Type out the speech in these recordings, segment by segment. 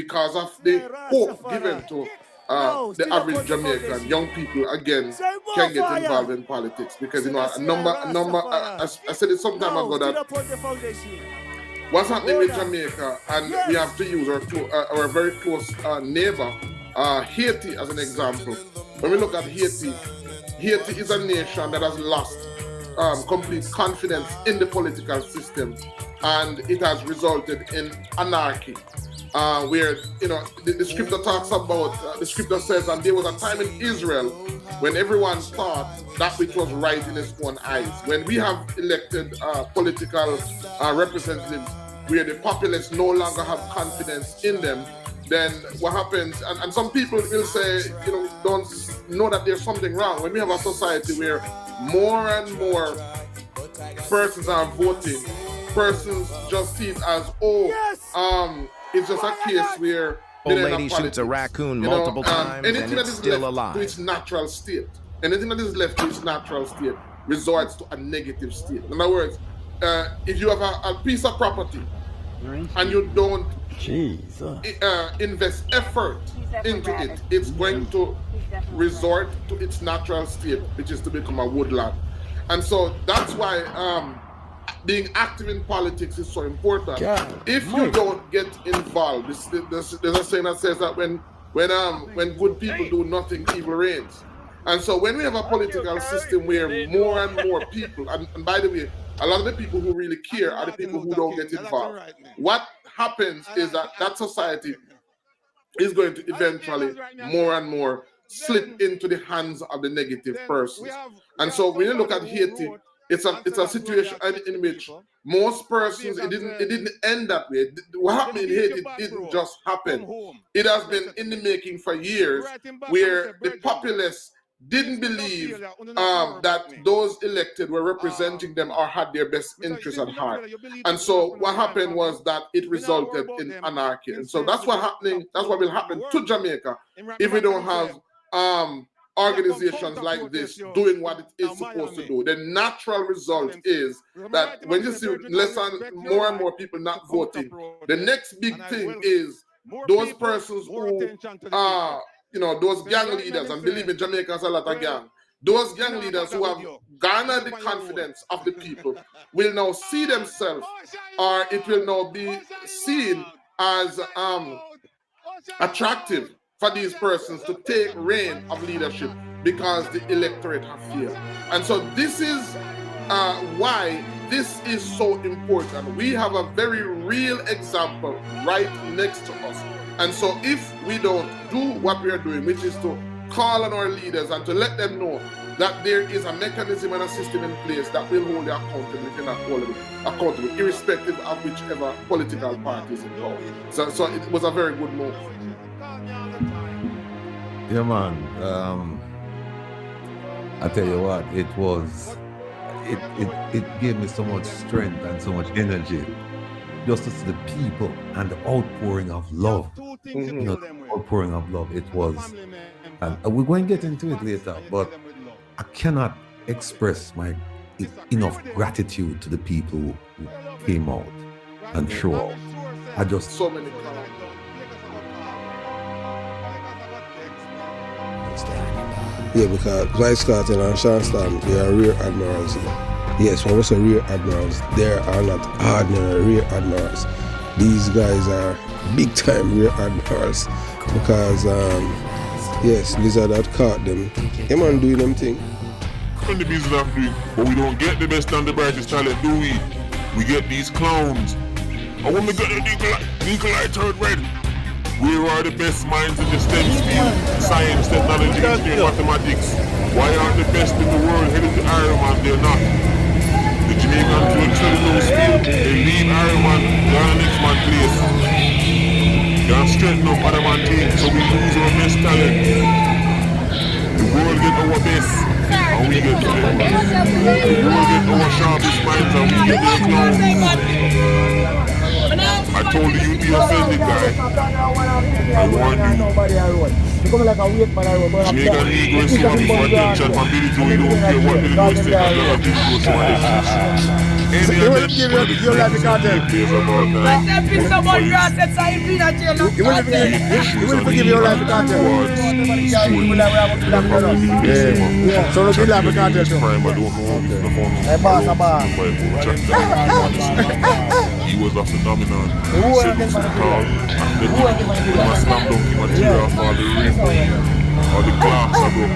because of the hope given to the average Jamaican young people again can get involved in politics, because a number. I said it some time ago that what's happening with Jamaica, and we have to use our very close neighbor, Haiti, as an example. When we look at Haiti, Haiti is a nation that has lost complete confidence in the political system, and it has resulted in anarchy. Where the scripture talks about, the scripture says, and there was a time in Israel when everyone thought that which was right in his own eyes. When we have elected political representatives where the populace no longer have confidence in them, then what happens, and some people will say, don't know that there's something wrong. When we have a society where more and more persons are voting, persons just see it as, it's just a case where old lady shoots a raccoon multiple times and it's still alive. To its natural state. Anything that is left to its natural state resorts to a negative state. In other words, if you have a piece of property and you don't invest effort into it, it's going to resort to its natural state, which is to become a woodland. And so that's why being active in politics is so important. If you don't get involved, there's a saying that says that when good people do nothing, evil reigns. And so when we have a political system where more and more people, and by the way, a lot of the people who really care are the people who don't get involved. What happens is that society is going to eventually more and more slip into the hands of the negative persons. And so when you look at Haiti, it's a situation in which most persons, it didn't end that way. What happened in Haiti didn't just happen. It has been in the making for years, where the populace didn't believe that those elected were representing them or had their best interests at heart. And so what happened was that it resulted in anarchy. And so that's what will happen to Jamaica if we don't have organizations like this doing what it is supposed to do. The natural result is that when you see more and more people not voting, the next big thing is those persons who are, those gang leaders, and believe me, Jamaica has a lot of gang. Those gang leaders who have garnered the confidence of the people will now see themselves, or it will now be seen as attractive for these persons to take reign of leadership because the electorate have fear. And so this is why this is so important. We have a very real example right next to us. And so if we don't do what we are doing, which is to call on our leaders and to let them know that there is a mechanism and a system in place that will hold you accountable, if you're not holding accountable, irrespective of whichever political party is involved. So it was a very good move. Yeah, man. I tell you what, it gave me so much strength and so much energy just to see the people and the outpouring of love. The outpouring of love. It was, and we're going to get into it later, but I cannot express my enough gratitude to the people who came out and showed out. I just so many. Yeah, because Vice Cartel and Sean Storm, they are rear admirals. Yes, when we say rear admirals, they are not ordinary rear admirals. These guys are big time rear admirals because, yes, Lizard had caught them. Him and doing them thing. In the business of doing, but we don't get the best and the brightest talent, do we? We get these clowns. And when we get the legal light turned red, where are the best minds in the STEM field? Science, technology, engineering, mathematics. Why aren't the best in the world headed to Ironman? They're not. The Jamaican to excel in those fields, they leave Ironman, they're on the next man's place. They're straighten up other man's team, so we lose our best talent. The world get our best, and we get them. The world get our sharpest minds, and we get their clowns. I told you you'd be offended, guy. I warned you. Jamaican Negro is so happy for attention from Billy Joe, he don't care what Billy Joe say, as long as Billy Joe show attention. Any of them give you life in cartel. players about You will forgive your life in cartel. Yeah. So look in life in cartel too. I don't know he was a phenomenon. Seven foot tall. And then when I slam dunk him, I tear off all the rim. All the glass I broke.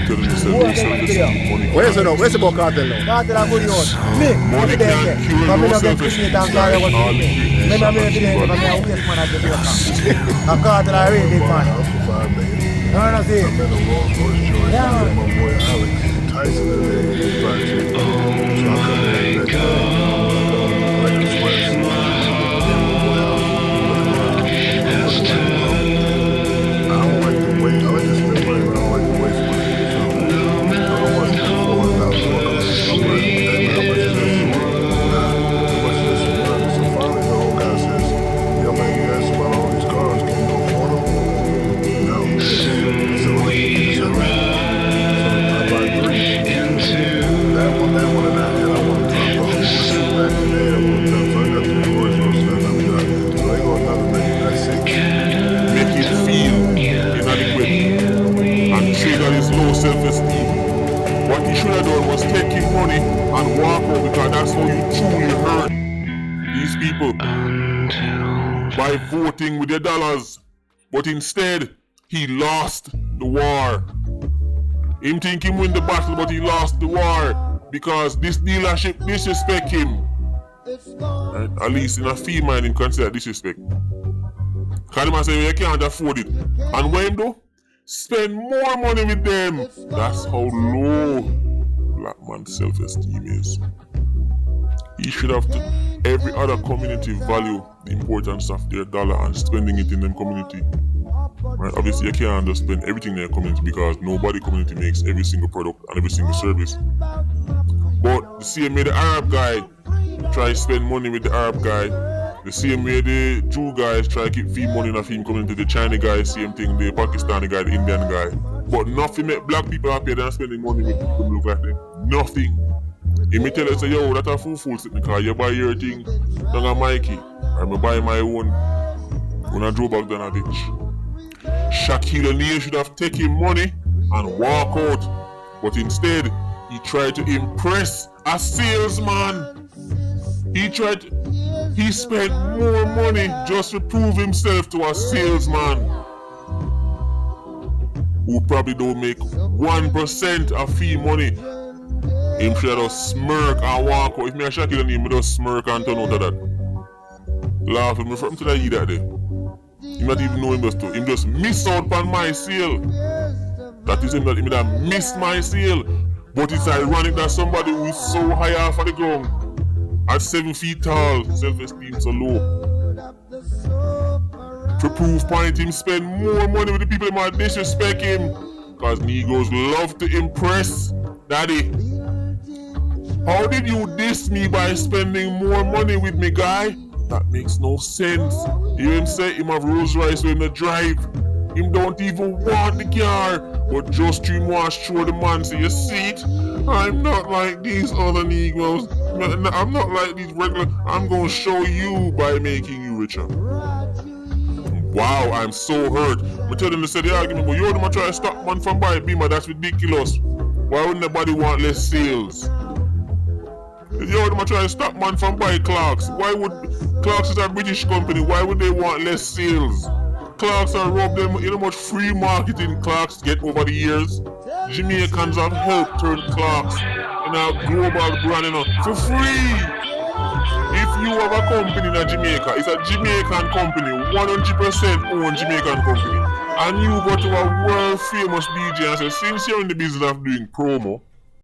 Tell him to sell self-esteem money. Where's the about cartel now? Cartel are good on. Me, money can't cure no self-esteem. I'm sorry, I'm a cartel are really big man. No, no, see. Yeah. My boy Alex Tyson today. Oh my God. Self-esteem. What he should have done was take his money and walk out, because that's how you truly hurt these people, by voting with their dollars. But instead, he lost the war. Him think he win the battle, but he lost the war because this dealership disrespect him. Right? At least in a female, him consider disrespect. Because him say, well, you can't afford it. And what him do? Spend more money with them. That's how low black man's self-esteem is. He should have to every other community value the importance of their dollar and spending it in them community. Right? Obviously you can't just spend everything in their community because nobody community makes every single product and every single service. But the same way the Arab guy try to spend money with the Arab guy, the same way the Jew guys try to keep feed money in a film community, the Chinese guy, same thing, the Pakistani guy, the Indian guy. But nothing make black people happier than spending money with people who look like them. Nothing. If me tell you, say, yo, that's a fool sitting car, you buy your thing, down a Mikey, or I buy my own when I drove back down a ditch. Shaquille O'Neal should have taken money and walk out. But instead, he tried to impress a salesman. He spent more money just to prove himself to a salesman who probably don't make 1% of fee money. Him should just smirk and walk out. If me a Shaquille O'Neal, me just smirk and turn out of that. Laugh at me from to the eat that day. He not even know him just to. Him just miss out on my sale. That is him that he that missed my sale. But it's ironic that somebody who is so high off of the ground, at 7 feet tall, self-esteem so low. To prove point, him spend more money with the people who might disrespect him. Cause Negroes love to impress. Daddy, how did you diss me by spending more money with me, guy? That makes no sense. You him say him have Rolls Royce when he drive. Him don't even want the car. But just to him want to show the man, say, you see it? I'm not like these other Negroes. I'm not like these regular. I'm gonna show you by making you richer. Wow, I'm so hurt. I tell them to say the argument, but you're the man trying to stop man from buying Beamer. That's ridiculous. Why would nobody want less sales? You're the man trying to stop man from buying Clarks. Why would Clarks is a British company? Why would they want less sales? Clarks are robbed them. You know how much free marketing Clarks get over the years? Jamaicans have helped turn Clarks in a global brand, you know, for free. If you have a company in Jamaica, it's a Jamaican company, 100% owned Jamaican company, and you go to a world famous DJ and say, since you're in the business of doing promo,